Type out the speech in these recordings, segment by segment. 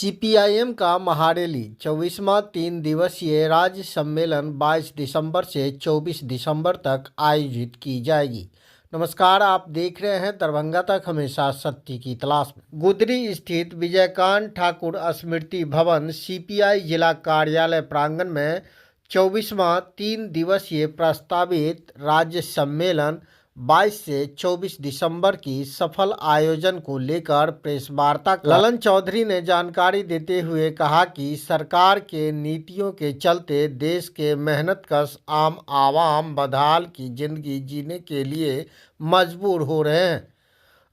CPIM का महारैली 24वां 3 दिवसीय राज्य सम्मेलन 22 दिसंबर से 24 दिसंबर तक आयोजित की जाएगी। नमस्कार, आप देख रहे हैं दरभंगा तक, हमेशा सत्य की तलाश में। गुदरी स्थित विजयकांत ठाकुर स्मृति भवन सीपीआई जिला कार्यालय प्रांगण में 24वां 3 दिवसीय प्रस्तावित राज्य सम्मेलन 22 से 24 दिसंबर की सफल आयोजन को लेकर प्रेस वार्ता ललन चौधरी ने जानकारी देते हुए कहा कि सरकार के नीतियों के चलते देश के मेहनतकश आम आवाम बदहाल की जिंदगी जीने के लिए मजबूर हो रहे हैं।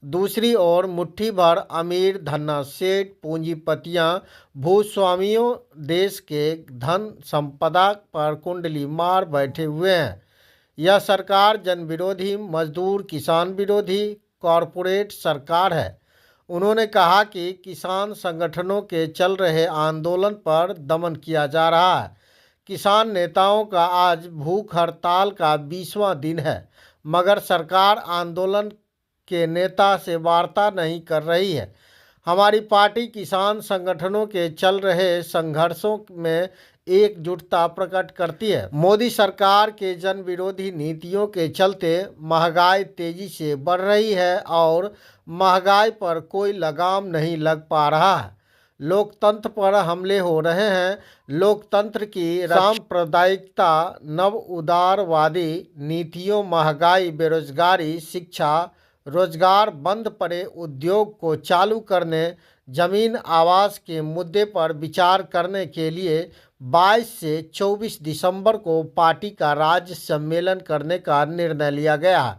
दूसरी ओर मुट्ठी भर अमीर धन्ना सेठ पूंजीपतियां भूस्वामियों देश के धन संपदा पर कुंडली मार बैठे हुए हैं। यह सरकार जन विरोधी, मजदूर किसान विरोधी कॉरपोरेट सरकार है। उन्होंने कहा कि किसान संगठनों के चल रहे आंदोलन पर दमन किया जा रहा है। किसान नेताओं का आज भूख हड़ताल का 20वां दिन है, मगर सरकार आंदोलन के नेता से वार्ता नहीं कर रही है। हमारी पार्टी किसान संगठनों के चल रहे संघर्षों में एकजुटता प्रकट करती है। मोदी सरकार के जन विरोधी नीतियों के चलते महंगाई तेजी से बढ़ रही है और महंगाई पर कोई लगाम नहीं लग पा रहा है। लोकतंत्र पर हमले हो रहे हैं। लोकतंत्र की सांप्रदायिकता, नव उदारवादी नीतियों, महंगाई, बेरोजगारी, शिक्षा, रोजगार, बंद पड़े उद्योग को चालू करने, जमीन आवास के मुद्दे पर विचार करने के लिए 22 से 24 दिसंबर को पार्टी का राज्य सम्मेलन करने का निर्णय लिया गया है।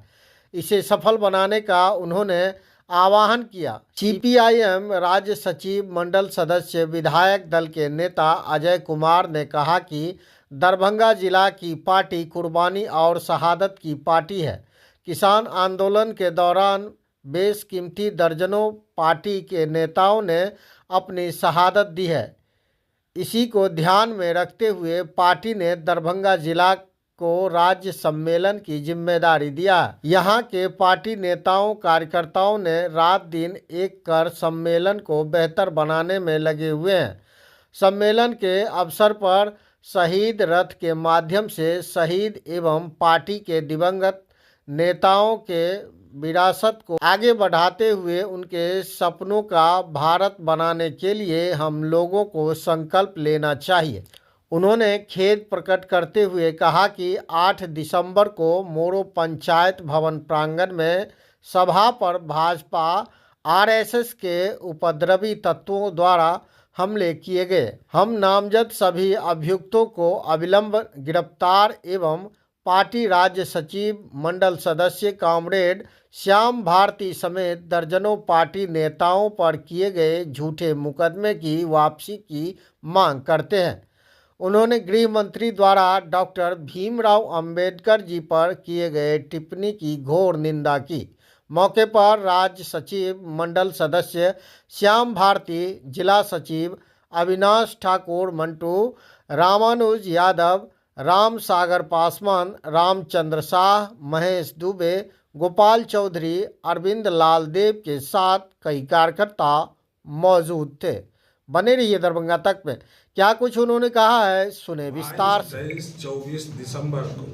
इसे सफल बनाने का उन्होंने आह्वान किया। सीपीआईएम राज्य सचिव मंडल सदस्य विधायक दल के नेता अजय कुमार ने कहा कि दरभंगा जिला की पार्टी कुर्बानी और शहादत की पार्टी है। किसान आंदोलन के दौरान बेशकीमती दर्जनों पार्टी के नेताओं ने अपनी शहादत दी है। इसी को ध्यान में रखते हुए पार्टी ने दरभंगा जिला को राज्य सम्मेलन की जिम्मेदारी दिया। यहाँ के पार्टी नेताओं कार्यकर्ताओं ने रात दिन एक कर सम्मेलन को बेहतर बनाने में लगे हुए हैं। सम्मेलन के अवसर पर शहीद रथ के माध्यम से शहीद एवं पार्टी के दिवंगत नेताओं के विरासत को आगे बढ़ाते हुए उनके सपनों का भारत बनाने के लिए हम लोगों को संकल्प लेना चाहिए। उन्होंने खेद प्रकट करते हुए कहा कि 8 दिसंबर को मोरो पंचायत भवन प्रांगण में सभा पर भाजपा आरएसएस के उपद्रवी तत्वों द्वारा हमले किए गए। हम नामजद सभी अभियुक्तों को अविलंब गिरफ्तार एवं पार्टी राज्य सचिव मंडल सदस्य कॉमरेड श्याम भारती समेत दर्जनों पार्टी नेताओं पर किए गए झूठे मुकदमे की वापसी की मांग करते हैं। उन्होंने गृह मंत्री द्वारा डॉक्टर भीमराव अंबेडकर जी पर किए गए टिप्पणी की घोर निंदा की। मौके पर राज्य सचिव मंडल सदस्य श्याम भारती, जिला सचिव अविनाश ठाकुर मंटू, रामानुज यादव, राम सागर पासवान, रामचंद्र शाह, महेश दुबे, गोपाल चौधरी, अरविंद लाल देव के साथ कई कार्यकर्ता मौजूद थे। बने रहिए दरभंगा तक में। क्या कुछ उन्होंने कहा है, सुने विस्तार से। 24 दिसंबर को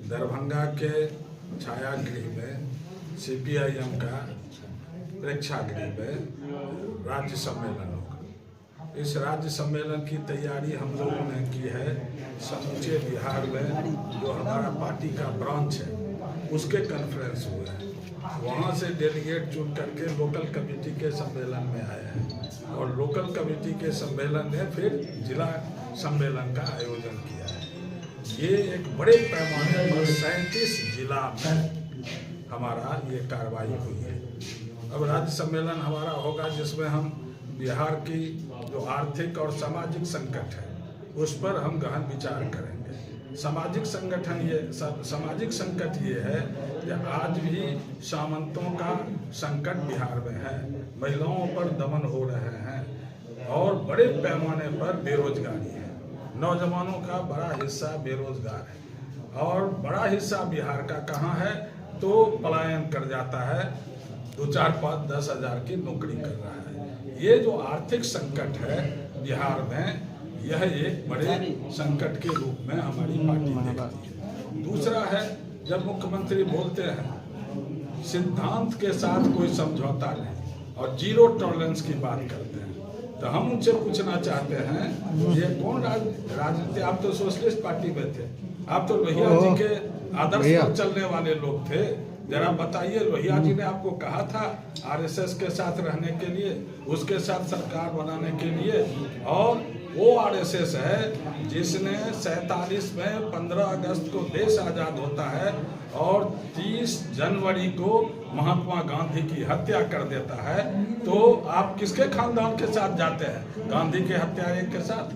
दरभंगा के छायागृह में सीपीआईएम का प्रेक्षागृह में राज्य सम्मेलन होगा। इस राज्य सम्मेलन की तैयारी हम लोगों ने की है। समूचे बिहार में जो हमारा पार्टी का ब्रांच है उसके कॉन्फ्रेंस हुए हैं। वहाँ से डेलीगेट चुन करके लोकल कमेटी के सम्मेलन में आए हैं और लोकल कमेटी के सम्मेलन ने फिर जिला सम्मेलन का आयोजन किया है। ये एक बड़े पैमाने पर 37 जिला में हमारा ये कार्रवाई हुई है। अब राज्य सम्मेलन हमारा होगा जिसमें हम बिहार की जो आर्थिक और सामाजिक संकट है उस पर हम गहन विचार करेंगे। सामाजिक संकट ये है कि आज भी सामंतों का संकट बिहार में है, महिलाओं पर दमन हो रहे हैं और बड़े पैमाने पर बेरोजगारी है। नौजवानों का बड़ा हिस्सा बेरोजगार है और बड़ा हिस्सा बिहार का कहाँ है तो पलायन कर जाता है, 2, 4, 5, 10 हज़ार की नौकरी कर रहा है। ये जो आर्थिक संकट है बिहार में, यह एक बड़े संकट के रूप में हमारी पार्टी देखती है। दूसरा है, जब मुख्यमंत्री बोलते हैं सिद्धांत के साथ कोई समझौता नहीं और जीरो टॉलरेंस की बात करते हैं, तो हम उनसे पूछना चाहते हैं ये कौन राजनीति, आप तो सोशलिस्ट पार्टी में थे, आप तो लोहिया जी के आदर्श पर चलने वाले लोग थे, जरा बताइए लोहिया जी ने आपको कहा था आरएसएस के साथ रहने के लिए, उसके साथ सरकार बनाने के लिए, और वो आरएसएस है जिसने 47 में 15 अगस्त को देश आज़ाद होता है और 30 जनवरी को महात्मा गांधी की हत्या कर देता है। तो आप किसके खानदान के साथ जाते हैं? गांधी के हत्यारे के साथ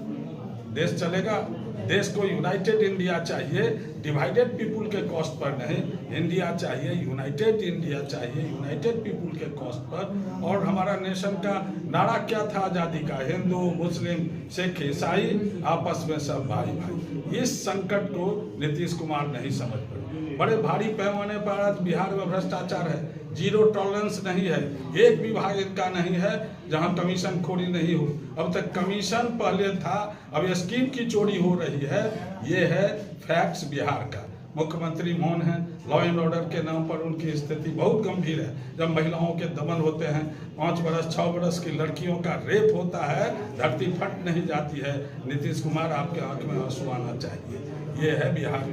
देश चलेगा? देश को यूनाइटेड इंडिया चाहिए, डिवाइडेड पीपुल के कॉस्ट पर नहीं। इंडिया चाहिए, यूनाइटेड इंडिया चाहिए, यूनाइटेड पीपुल के कॉस्ट पर। और हमारा नेशन का नारा क्या था आज़ादी का? हिंदू, मुस्लिम, सिख, ईसाई आपस में सब भाई भाई। इस संकट को नीतीश कुमार नहीं समझ पाए। बड़े भारी पैमाने पर आज बिहार में भ्रष्टाचार है, जीरो टॉलरेंस नहीं है, एक विभाग इनका नहीं है जहां कमीशन खोरी नहीं हो। अब तक कमीशन पहले था, अब स्कीम की चोरी हो रही है। ये है फैक्ट्स बिहार का। मुख्यमंत्री मौन है, लॉ एंड ऑर्डर के नाम पर उनकी स्थिति बहुत गंभीर है। जब महिलाओं के दमन होते हैं, 5 बरस 6 बरस की लड़कियों का रेप होता है, धरती फट नहीं जाती है। नीतीश कुमार, आपके आंख में आंसू आना चाहिए। ये है बिहार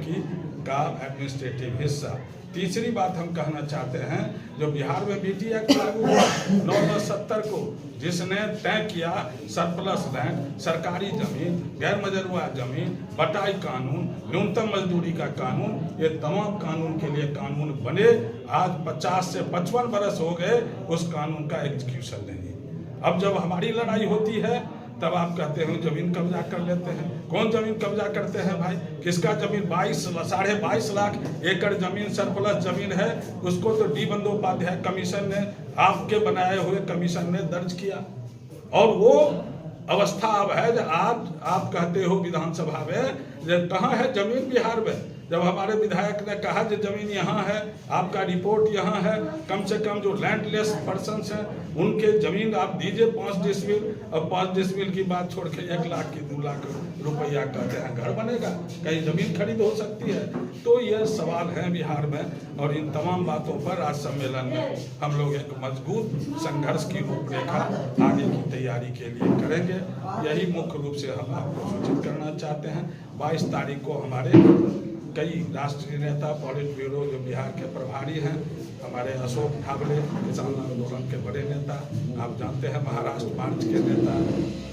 का एडमिनिस्ट्रेटिव हिस्सा। तीसरी बात हम कहना चाहते हैं, जो बिहार में बीटी एक्ट लागू हुआ 9/10/70 को, जिसने तय किया सरप्लस लैंड, सरकारी जमीन, गैर मजरूआ जमीन, बटाई कानून, न्यूनतम मजदूरी का कानून, ये तमाम कानून के लिए कानून बने। आज 50 से 55 बरस हो गए, उस कानून का एग्जीक्यूशन नहीं। अब जब हमारी लड़ाई होती है तब आप कहते हैं जमीन कब्जा कर लेते हैं। कौन जमीन कब्जा करते हैं भाई? किसका जमीन? 22.5 लाख एकड़ जमीन सरप्लस जमीन है, उसको तो डी बंदोपाध्याय कमीशन ने, आपके बनाए हुए कमीशन ने दर्ज किया। और वो अवस्था अब है जो आज आप कहते हो विधानसभा में कहाँ है जमीन बिहार में? जब हमारे विधायक ने कहा कि जमीन यहाँ है, आपका रिपोर्ट यहाँ है, कम से कम जो लैंडलेस पर्सन्स हैं उनके जमीन आप दीजिए 5 डिसमिल, और 5 डिसमिल की बात छोड़ के 1 लाख की 2 लाख रुपया कहते हैं घर बनेगा, कहीं जमीन खरीद हो सकती है? तो यह सवाल है बिहार में। और इन तमाम बातों पर आज सम्मेलन में हम लोग एक मजबूत संघर्ष की रूपरेखा आगे की तैयारी के लिए करेंगे। यही मुख्य रूप से हम आपको सूचित करना चाहते हैं। 22 तारीख को हमारे कई राष्ट्रीय नेता, पॉलिट ब्यूरो जो बिहार के प्रभारी हैं, हमारे अशोक ठाकरे किसान आंदोलन के बड़े नेता, आप जानते हैं महाराष्ट्र मार्च के नेता,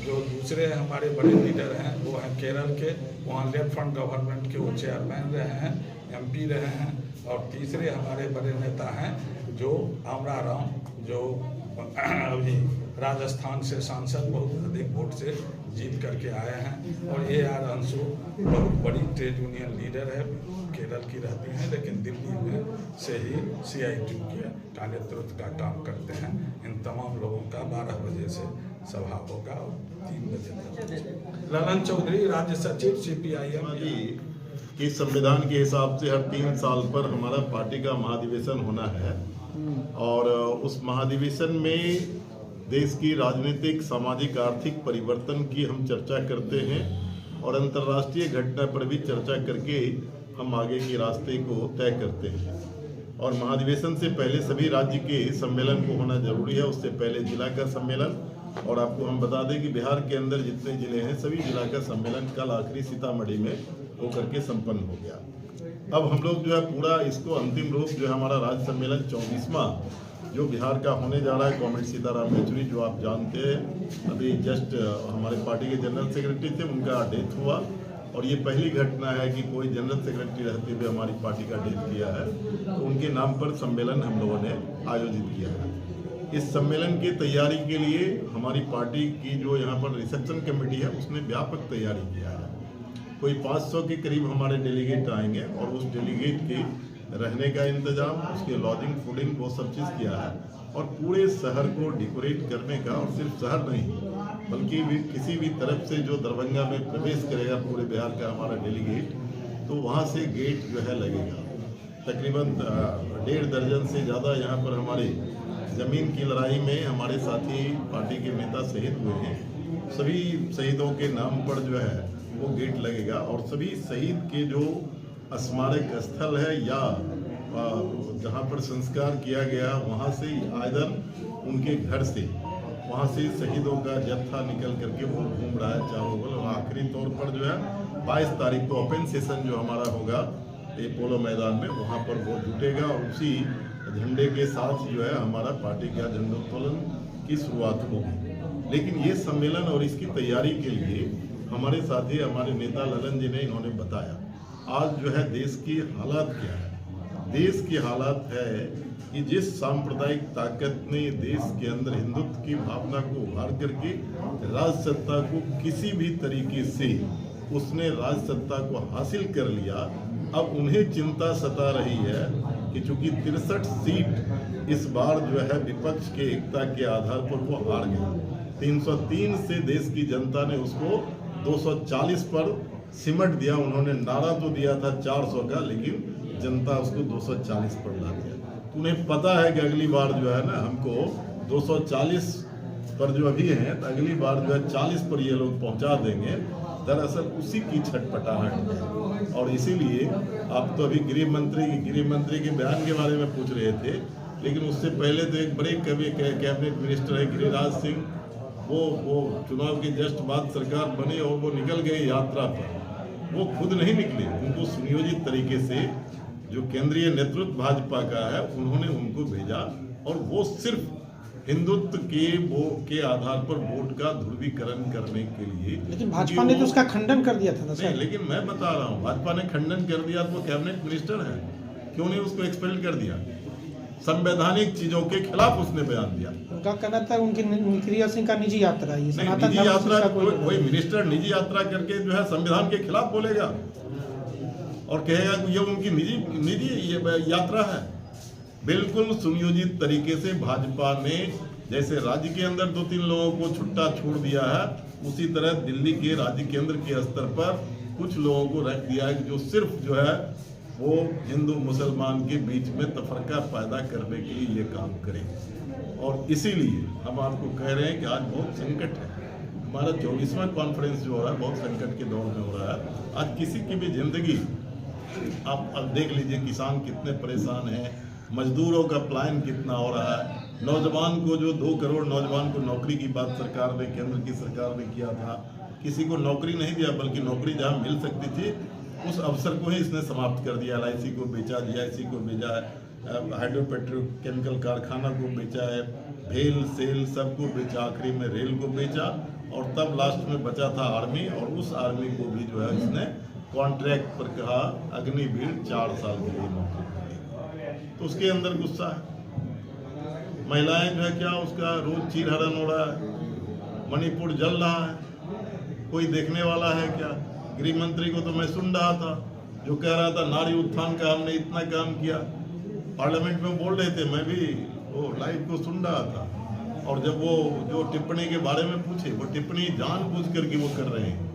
जो दूसरे हमारे बड़े लीडर हैं वो हैं केरल के, वहाँ लेफ्ट फ्रंट गवर्नमेंट के वो चेयरमैन रहे हैं, MP रहे हैं। और तीसरे हमारे बड़े नेता हैं जो आमरा राम, जो अभी राजस्थान से सांसद बहुत अधिक वोट से जीत करके आए हैं। और AR अंशु बहुत बड़ी ट्रेड यूनियन लीडर है, केरल की रहती हैं, लेकिन दिल्ली में से ही CITU का नेतृत्व का काम करते हैं। इन तमाम लोगों का 12 बजे से सभा होगा और 3 बजे तक। ललन चौधरी, राज्य सचिव CPIM कि संविधान के हिसाब से हर 3 साल पर हमारा पार्टी का महाधिवेशन होना है, और उस महाधिवेशन में देश की राजनीतिक, सामाजिक, आर्थिक परिवर्तन की हम चर्चा करते हैं और अंतर्राष्ट्रीय घटना पर भी चर्चा करके हम आगे के रास्ते को तय करते हैं। और महाधिवेशन से पहले सभी राज्य के सम्मेलन को होना जरूरी है, उससे पहले जिला का सम्मेलन। और आपको हम बता दें कि बिहार के अंदर जितने जिले हैं सभी जिला का सम्मेलन कल आखिरी सीतामढ़ी में होकर के संपन्न हो गया। अब हम लोग जो है पूरा इसको अंतिम रूप जो है हमारा राज्य सम्मेलन 24वां जो बिहार का होने जा रहा है, कॉमरेड सीताराम येचुरी जो आप जानते हैं अभी जस्ट हमारे पार्टी के जनरल सेक्रेटरी थे, उनका डेथ हुआ। और ये पहली घटना है कि कोई जनरल सेक्रेटरी रहते हुए हमारी पार्टी का डेथ किया है, तो उनके नाम पर सम्मेलन हम लोगों ने आयोजित किया है। इस सम्मेलन की तैयारी के लिए हमारी पार्टी की जो यहाँ पर रिसेप्शन कमेटी है उसने व्यापक तैयारी किया है। कोई 500 के करीब हमारे डेलीगेट आएंगे और उस डेलीगेट के रहने का इंतजाम, उसके लॉजिंग, फूडिंग, वो सब चीज़ किया है। और पूरे शहर को डेकोरेट करने का, और सिर्फ शहर नहीं बल्कि भी किसी भी तरफ से जो दरभंगा में प्रवेश करेगा पूरे बिहार का हमारा डेलीगेट, तो वहाँ से गेट जो है लगेगा। तकरीबन 1.5 दर्जन से ज़्यादा यहाँ पर हमारे जमीन की लड़ाई में हमारे साथी पार्टी के नेता शहीद हुए हैं। सभी शहीदों के नाम पर जो है वो गेट लगेगा और सभी शहीद के जो स्मारक स्थल है या जहाँ पर संस्कार किया गया वहाँ से आइदर उनके घर से वहाँ से शहीदों का जत्था निकल करके वो घूम रहा है चारों ओर। और आखिरी तौर पर जो है 22 तारीख को ओपन सेशन जो हमारा होगा ये पोलो मैदान में, वहाँ पर वो जुटेगा और उसी झंडे के साथ जो है हमारा पार्टी का झंडोत्तोलन की शुरुआत होगी। लेकिन ये सम्मेलन और इसकी तैयारी के लिए हमारे साथी हमारे नेता ललन जी ने इन्होंने बताया आज जो है देश की हालात क्या है। देश की हालात है कि जिस सांप्रदायिक ताकत ने देश के अंदर हिंदुत्व की भावना को उभार करके राज सत्ता को किसी भी तरीके से उसने राज सत्ता को हासिल कर लिया, अब उन्हें चिंता सता रही है कि चूंकि 63 सीट इस बार जो है विपक्ष के एकता के आधार पर वो हार गया। 303 से देश की जनता ने उसको 240 पर सिमट दिया। उन्होंने नारा तो दिया था 400 का, लेकिन जनता उसको 240 पर ला दिया। उन्हें पता है कि अगली बार जो है ना हमको 240 पर जो अभी है तो अगली बार जो है 40 पर ये लोग पहुंचा देंगे। दरअसल उसी की छटपटाहट है और इसीलिए आप तो अभी गृह मंत्री के बयान के बारे में पूछ रहे थे, लेकिन उससे पहले तो एक बड़े कैबिनेट मिनिस्टर है गिरिराज सिंह, वो चुनाव के जस्ट बाद सरकार बनी और वो निकल गए यात्रा पर। वो खुद नहीं निकले, उनको सुनियोजित तरीके से जो केंद्रीय नेतृत्व भाजपा का है उन्होंने उनको भेजा और वो सिर्फ हिंदुत्व के आधार पर वोट का ध्रुवीकरण करने के लिए। लेकिन भाजपा ने तो उसका खंडन कर दिया था नहीं, लेकिन मैं बता रहा हूँ भाजपा ने खंडन कर दिया तो वो कैबिनेट मिनिस्टर है, क्यों नहीं उसको एक्सपेल कर दिया? संवैधानिक चीजों के खिलाफ उसने बयान दिया। उनका कहना था उनकी गिरिराज सिंह का निजी यात्रा है, निजी यात्रा कोई मिनिस्टर निजी यात्रा करके जो है संविधान के खिलाफ बोलेगा और कहेगा कि ये उनकी निजी यात्रा है। बिल्कुल सुनियोजित तरीके से भाजपा ने जैसे राज्य के अंदर 2-3 लोगों को छुट्टा छोड़ दिया है, उसी तरह दिल्ली के राज्य केंद्र के स्तर पर कुछ लोगों को रख दिया है जो सिर्फ जो है वो हिंदू मुसलमान के बीच में तफरका पैदा करने के लिए ये काम करें। और इसीलिए हम आपको कह रहे हैं कि आज बहुत संकट है। हमारा 24वां कॉन्फ्रेंस जो हो रहा है बहुत संकट के दौर में हो रहा है। आज किसी की भी जिंदगी आप देख लीजिए, किसान कितने परेशान हैं, मजदूरों का पलायन कितना हो रहा है, नौजवान को जो 2 करोड़ नौजवान को नौकरी की बात सरकार ने केंद्र की सरकार ने किया था, किसी को नौकरी नहीं दिया बल्कि नौकरी जहाँ मिल सकती थी उस अवसर को ही इसने समाप्त कर दिया। LIC को बेचा, GIC को बेचा है, हाइड्रोपेट्रोकेमिकल कारखाना को बेचा है, भेल सेल सबको बेचा, आखिरी में रेल को बेचा और तब लास्ट में बचा था आर्मी। और उस आर्मी को भी जो है इसने कॉन्ट्रैक्ट पर कहा अग्निवीर 4 साल के लिए नौकरी करेगी, तो उसके अंदर गुस्सा है। महिलाएं जो है क्या उसका रोज चीरहरण हो रहा है, मणिपुर जल रहा है, कोई देखने वाला है क्या? गृह मंत्री को तो मैं सुन रहा था जो कह रहा था नारी उत्थान का हमने इतना काम किया, पार्लियामेंट में बोल रहे थे, मैं भी वो लाइव को सुन रहा था। और जब वो जो टिप्पणी के बारे में पूछे, वो टिप्पणी जानबूझ करके वो कर रहे हैं।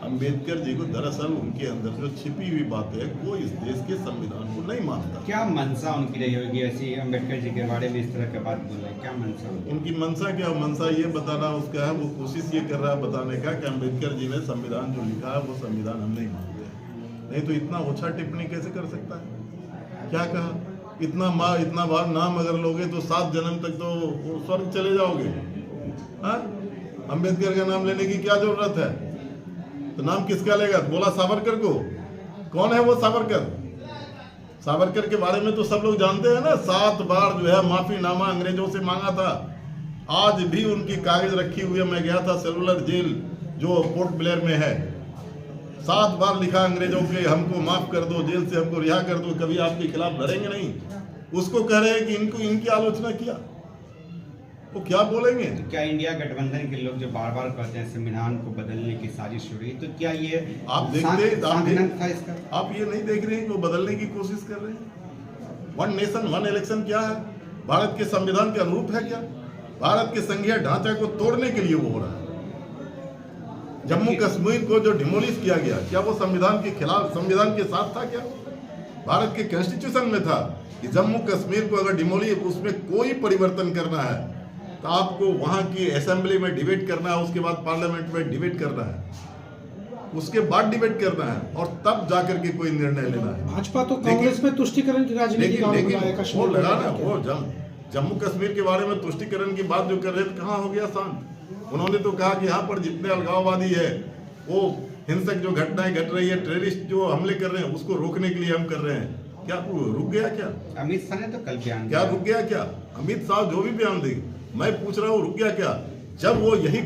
अम्बेडकर जी को दरअसल उनके अंदर जो छिपी हुई बात है वो इस देश के संविधान को नहीं मानता। क्या मंशा उनकी रही होगी ऐसी अम्बेडकर जी के बारे में इस तरह की बात बोल रहे हैं? क्या मंशा उनकी मंशा क्या? मंशा ये बताना उसका है, वो कोशिश ये कर रहा है बताने का कि अम्बेडकर जी ने संविधान जो लिखा है वो संविधान हम नहीं मानते। नहीं तो इतना ओछा टिप्पणी कैसे कर सकता है? क्या कहा? इतना बार नाम अगर लोगे तो 7 जन्म तक तो स्वर्ग चले जाओगे। अम्बेडकर का नाम लेने की क्या जरूरत है? तो नाम किसका लेगा? बोला सावरकर को। कौन है वो सावरकर? सावरकर के बारे में तो सब लोग जानते हैं ना, 7 बार जो है माफीनामा अंग्रेजों से मांगा था। आज भी उनकी कागज रखी हुई है। मैं गया था सेलुलर जेल जो पोर्ट ब्लेयर में है, 7 बार लिखा अंग्रेजों के हमको माफ कर दो, जेल से हमको रिहा कर दो, कभी आपके खिलाफ लड़ेंगे नहीं। उसको कह रहे हैं कि इनकी आलोचना किया, वो क्या बोलेंगे? तो क्या इंडिया गठबंधन के लोग जो बार बार कहते हैं संविधान को बदलने की साजिश हो रही है, तो क्या ये आप देखते था इसका? आप ये नहीं देख रहे हैं कि वो बदलने की कोशिश कर रहे हैं? 1 नेशन 1 इलेक्शन क्या है? भारत के संविधान के अनुरूप है क्या? भारत के संघीय ढांचे को तोड़ने के लिए वो हो रहा है। जम्मू कश्मीर को जो डिमोलिश किया गया, क्या वो संविधान के खिलाफ, संविधान के साथ था क्या? भारत के कॉन्स्टिट्यूशन में था कि जम्मू कश्मीर को अगर डिमोली उसमें कोई परिवर्तन करना है तो आपको वहां की असेंबली में डिबेट करना है, उसके बाद पार्लियामेंट में डिबेट करना है, उसके बाद डिबेट करना है और तब जाकर के कोई निर्णय लेना है। भाजपा तो कांग्रेस में तुष्टीकरण की राजनीति का लेकिन बुलाया वो कश्मीर लगा में ना, क्या? वो जम्मू कश्मीर के बारे में तुष्टीकरण की बात जो कर रहे थे, कहाँ हो गया शांत? उन्होंने तो कहा कि यहाँ पर जितने अलगाववादी है, वो हिंसक जो घटनाएं घट रही है, टेररिस्ट जो हमले कर रहे हैं, उसको रोकने के लिए हम कर रहे हैं। क्या रुक गया क्या? अमित शाह ने तो कल बयान क्या दिया। रुक गया क्या? अमित शाह जो भी बयान देंगे, मैं पूछ रहा हूँ रुक गया क्या? जब वो यही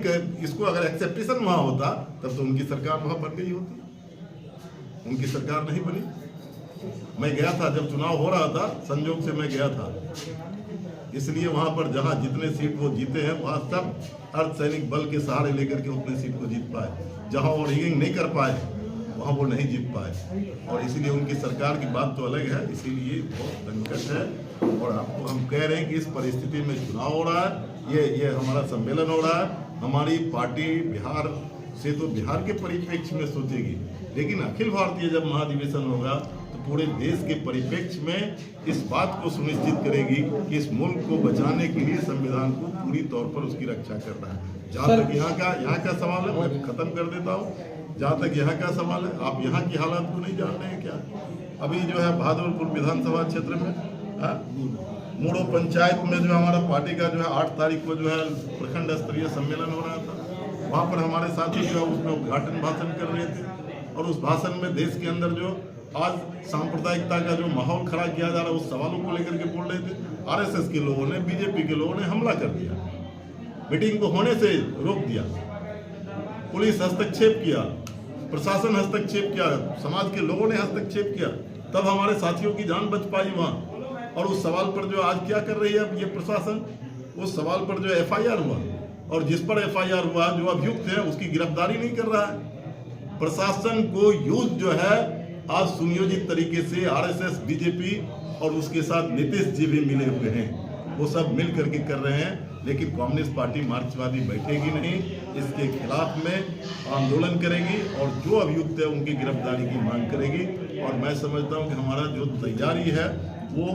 इसको अगर एक्सेप्टेशन वहां होता तब तो उनकी सरकार वहां बन गई होती, उनकी सरकार नहीं बनी। मैं गया था जब चुनाव हो रहा था, संजोग से मैं गया था, इसलिए वहां पर जहां जितने सीट वो जीते हैं वहां सब अर्धसैनिक बल के सहारे लेकर के उतने सीट को जीत पाए। जहां वो रिगिंग नहीं कर पाए वहां वो नहीं जीत पाए, और इसीलिए उनकी सरकार की बात तो अलग है। इसीलिए बहुत संकट है और आपको हम कह रहे हैं कि इस परिस्थिति में चुनाव हो रहा है, ये हमारा सम्मेलन हो रहा है। हमारी पार्टी बिहार से तो बिहार के परिप्रेक्ष्य में सोचेगी, लेकिन अखिल भारतीय जब महाधिवेशन होगा तो पूरे देश के परिप्रेक्ष्य में इस बात को सुनिश्चित करेगी कि इस मुल्क को बचाने के लिए संविधान को पूरी तौर पर उसकी रक्षा करना है। जहाँ तक यहाँ का सवाल है, मैं खत्म कर देता हूँ। जहाँ तक यहाँ का सवाल है, आप यहाँ की हालात को नहीं जानते हैं क्या? अभी जो है भागलपुर विधानसभा क्षेत्र में मूड़ो पंचायत में जो हमारा पार्टी का जो है 8 तारीख को जो है प्रखंड स्तरीय सम्मेलन हो रहा था, वहाँ पर हमारे साथी जो है उसमें उद्घाटन भाषण कर रहे थे, और उस भाषण में देश के अंदर जो आज सांप्रदायिकता का जो माहौल खड़ा किया जा रहा है उस सवालों को लेकर के बोल रहे थे। आरएसएस के लोगों ने, बीजेपी के लोगों ने हमला कर दिया, मीटिंग को होने से रोक दिया, पुलिस हस्तक्षेप किया, प्रशासन हस्तक्षेप किया, समाज के लोगों ने हस्तक्षेप किया, तब हमारे साथियों की जान बच पाई वहाँ। और उस सवाल पर जो आज क्या कर रही है ये प्रशासन, उस सवाल पर जो एफआईआर हुआ और जिस पर एफआईआर हुआ जो अभियुक्त है उसकी गिरफ्तारी नहीं कर रहा है। प्रशासन को यूज जो है आज सुनियोजित तरीके से आरएसएस, बीजेपी और उसके साथ नीतीश जी भी मिले हुए हैं, वो सब मिल करके कर रहे हैं। लेकिन कम्युनिस्ट पार्टी मार्क्सवादी बैठेगी नहीं, इसके खिलाफ में आंदोलन करेगी और जो अभियुक्त है उनकी गिरफ्तारी की मांग करेगी। और मैं समझता हूं कि हमारा जो तैयारी है वो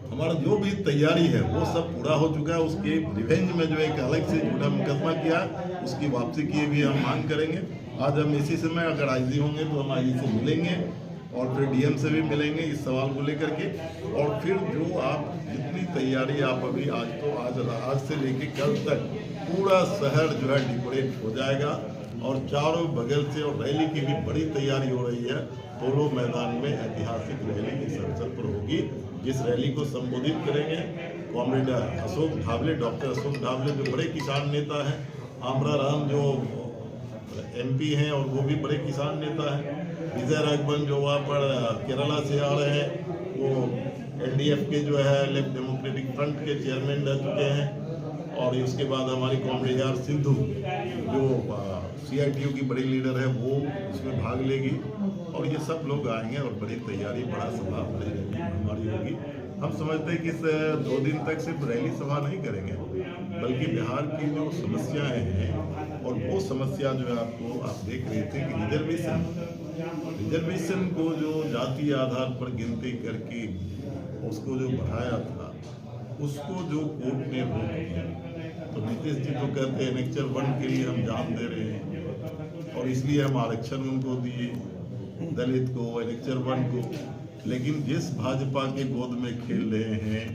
हमारा जो भी तैयारी है वो सब पूरा हो चुका है। उसके रिवेंज में जो एक अलग से झूठा मुकदमा किया उसकी वापसी की भी हम मांग करेंगे। आज हम इसी समय अगर आईजी होंगे तो हम आईजी से मिलेंगे और फिर डीएम से भी मिलेंगे इस सवाल को लेकर के। और फिर जो आप जितनी तैयारी आप अभी आज से लेके कल तक पूरा शहर जो है डेकोरेट हो जाएगा और चारों बगल से, और रैली की भी बड़ी तैयारी हो रही है। पोलो मैदान में ऐतिहासिक रैली इस अवसर पर होगी, जिस रैली को संबोधित करेंगे comrade Ashok double, doctor Ashok double जो बड़े किसान नेता हैं, आमरा राम जो एमपी हैं और वो भी बड़े किसान नेता हैं, विजय राघवन जो वहाँ पर केरला से आ रहे हैं, वो एलडीएफ के जो है लेफ्ट डेमोक्रेटिक फ्रंट के चेयरमैन रह चुके हैं। और उसके बाद हमारी कॉमरेड यार सिंधु जो सीआईटीयू की बड़ी लीडर है वो उसमें भाग लेगी और ये सब लोग आएंगे और बड़ी तैयारी, बड़ा सभा, बड़ी रैली हमारी होगी। हम समझते हैं कि इस 2 दिन तक सिर्फ रैली सभा नहीं करेंगे, बल्कि बिहार की जो समस्याएं हैं और वो समस्या जो है आप देख रहे थे कि रिजर्वेशन को जो जातीय आधार पर गिनती करके उसको जो बढ़ाया था उसको जो कोर्ट ने रोक दिया, तो नीतीश जी तो कहते हैं एनेक्चर 1 के लिए हम जान दे रहे हैं और इसलिए हम आरक्षण उनको दिए, दलित को, एनेक्चर 1 को। लेकिन जिस भाजपा के गोद में खेल रहे हैं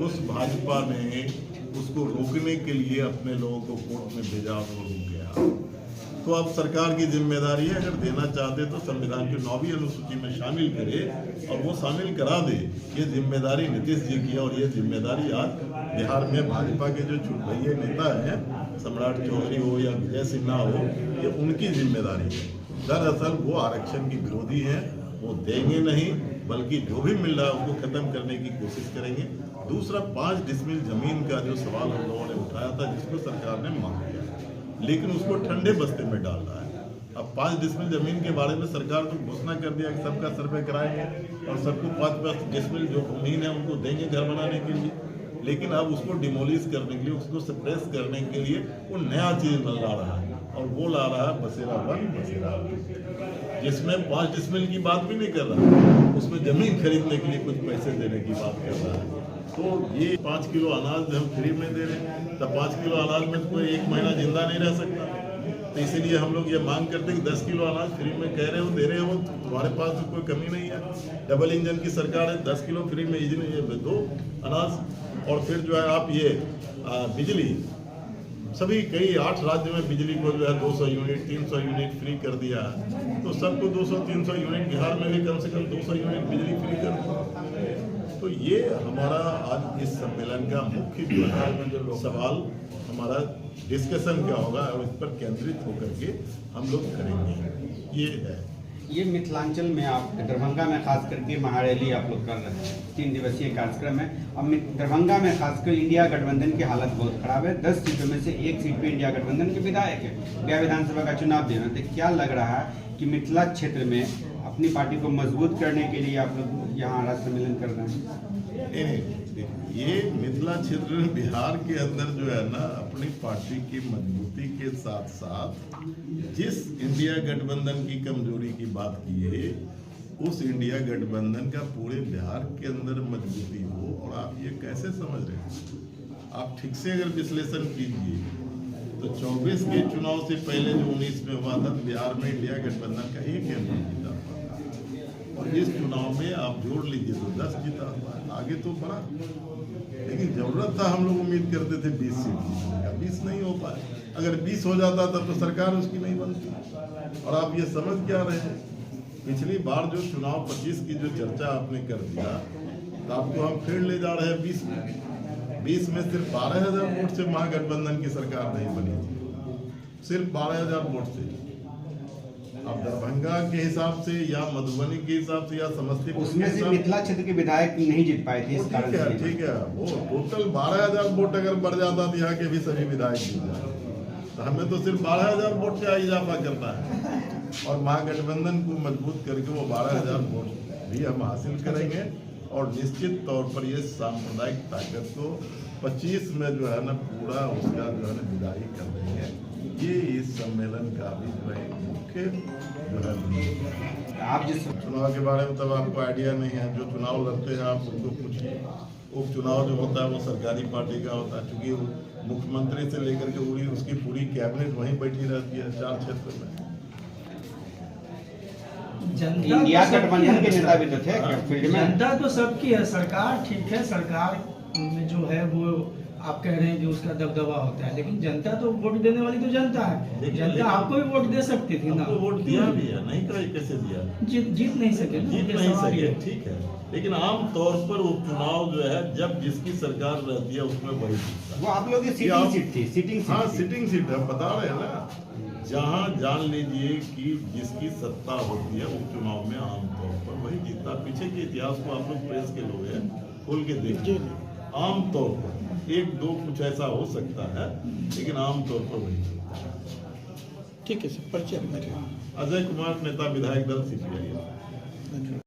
उस भाजपा ने उसको रोकने के लिए अपने लोगों को कोर्ट में भेजा और वो रुक गया। तो अब सरकार की जिम्मेदारी है, अगर देना चाहते तो संविधान की 9वीं अनुसूची में शामिल करे और वो शामिल करा दे। ये जिम्मेदारी नीतीश जी की है और ये जिम्मेदारी आज बिहार में भाजपा के जो छुटभैये नेता हैं, सम्राट चौधरी हो या विजय सिन्हा हो, ये उनकी जिम्मेदारी है। दरअसल वो आरक्षण की विरोधी हैं, वो देंगे नहीं, बल्कि जो भी मिल रहा है उसको खत्म करने की कोशिश करेंगे। दूसरा 5 डिसमिल जमीन का जो सवाल हम लोगों ने उठाया था, जिसको सरकार ने मान लिया, लेकिन उसको ठंडे बस्ते में डाल रहा है। अब 5 डिसमिल जमीन के बारे में सरकार तो घोषणा कर दिया कि सबका सर्वे कराएंगे और सबको 5 डिसमिल जो जमीन है उनको देंगे घर बनाने के लिए, लेकिन अब उसको डिमोलिश करने के लिए, उसको सप्रेस करने के लिए वो नया चीज ला रहा है। और वो ला रहा है बसेरा 1 बसेरा 2, जिसमें 5 डिसमिल की बात भी नहीं कर रहा, उसमें जमीन खरीदने के लिए कुछ पैसे देने की बात कर रहा है। तो ये 5 किलो अनाज हम फ्री में दे रहे हैं, तब 5 किलो अनाज में कोई 1 महीना जिंदा नहीं रह सकता। तो इसीलिए हम लोग ये मांग करते हैं कि 10 किलो अनाज फ्री में कह रहे हो, दे रहे हो, तुम्हारे पास तो कोई कमी नहीं है। डबल इंजन की सरकार है, 10 किलो फ्री में ये दो अनाज। और फिर जो है आप ये बिजली, सभी कई 8 राज्य में बिजली को जो है 200 यूनिट 300 यूनिट फ्री कर दिया है। तो सबको 200-300 यूनिट, बिहार में भी कम से कम 200 यूनिट बिजली फ्री कर दो। तो ये हमारा आज इस सम्मेलन का मुख्य जो है सवाल, हमारा डिस्कशन क्या होगा और इस पर केंद्रित होकर के हम लोग करेंगे, ये है। ये मिथिलांचल में आप दरभंगा में खास करके महारैली आप लोग कर रहे हैं, 3 दिवसीय कार्यक्रम है। अब दरभंगा में खासकर इंडिया गठबंधन की हालत बहुत खराब है। 10 सीटों में से 1 सीट पे इंडिया गठबंधन के विधायक है। गया विधानसभा का चुनाव दे रहे हैं, तो क्या लग रहा है कि मिथिला क्षेत्र में अपनी पार्टी को मजबूत करने के लिए आप लोग यहाँ राज्य सम्मेलन कर रहे हैं? ये मिथिला क्षेत्र में बिहार के अंदर जो है ना, अपनी पार्टी की मजबूती के साथ साथ जिस इंडिया गठबंधन की कमजोरी की बात की है, उस इंडिया गठबंधन का पूरे बिहार के अंदर मजबूती हो। और आप ये कैसे समझ रहे हैं? आप ठीक से अगर विश्लेषण कीजिए तो 24 के चुनाव से पहले जो 19 में हुआ था, बिहार में इंडिया गठबंधन का 1 एमपी जीता हुआ था। और इस चुनाव में आप जोड़ लीजिए तो 10 जीता हुआ, आगे तो बढ़ा। लेकिन जरूरत था, हम लोग उम्मीद करते थे 20 सीट जीतने का, 20 नहीं हो पाए। अगर 20 हो जाता तब तो सरकार उसकी नहीं बनती। और आप ये समझ क्या रहे हैं, पिछली बार जो चुनाव 25 की जो चर्चा आपने कर दिया, तो आपको हम फिर ले जा रहे हैं 20 में। 20 में सिर्फ 12,000 वोट से महागठबंधन की सरकार नहीं बनी थी, सिर्फ 12,000 वोट से। अब दरभंगा के हिसाब से या मधुबनी के हिसाब से या समस्तीपुर उसमें से मिथिला क्षेत्र के विधायक नहीं जीत पाए थे, इस कारण से। ठीक है, वो टोटल 12,000 वोट अगर बढ़ जाता तो यहाँ के भी सभी विधायक जीत जाते। तो हमें तो सिर्फ 12,000 वोट का इजाफा करना है और महागठबंधन को मजबूत करके वो 12,000 वोट भी हम हासिल करेंगे। और निश्चित तौर पर ये सांप्रदायिक ताकत को 25 में जो है ना पूरा उसका जो है ना विदाई कर देंगे। ये इस सम्मेलन का भी जो है मुख्य जो है। आप जिस चुनाव के बारे में तब आपको आइडिया नहीं है, जो चुनाव लड़ते हैं आप उनको पूछिए। उपचुनाव जो होता है वो सरकारी पार्टी का होता है, क्योंकि मुख्यमंत्री से लेकर के पूरी उसकी पूरी कैबिनेट वहीं बैठी रहती है 4 क्षेत्र में। इंडिया गठबंधन के नेता भी तो थे फील्ड में। जनता तो सबकी है, सरकार ठीक है, सरकार में जो है वो आप कह रहे हैं कि उसका दबदबा होता है, लेकिन जनता तो वोट देने वाली तो जनता है। जनता आपको भी वोट दे सकती थी ना, वोट दिया भी है, नहीं कहा कैसे दिया, जीत नहीं सके, जीत नहीं सके, ठीक है। लेकिन आम तौर पर उपचुनाव जो है जब जिसकी सरकार रहती है उसमें वही जीतता है। वो आप लोग की सीटिंग सीट थी, सीटिंग सीट हाँ थी। सिटिंग सीट है, बता रहे हैं ना। जहाँ जान लीजिए कि जिसकी सत्ता होती है उपचुनाव में आमतौर पर वही जीतता। पीछे के इतिहास को आप लोग प्रेस के लोग हैं खोल के देखिए, आमतौर पर 1-2 कुछ ऐसा हो सकता है, लेकिन आमतौर पर वही जीतता है। ठीक है सर, परिचय। अजय कुमार, नेता विधायक दल CPI।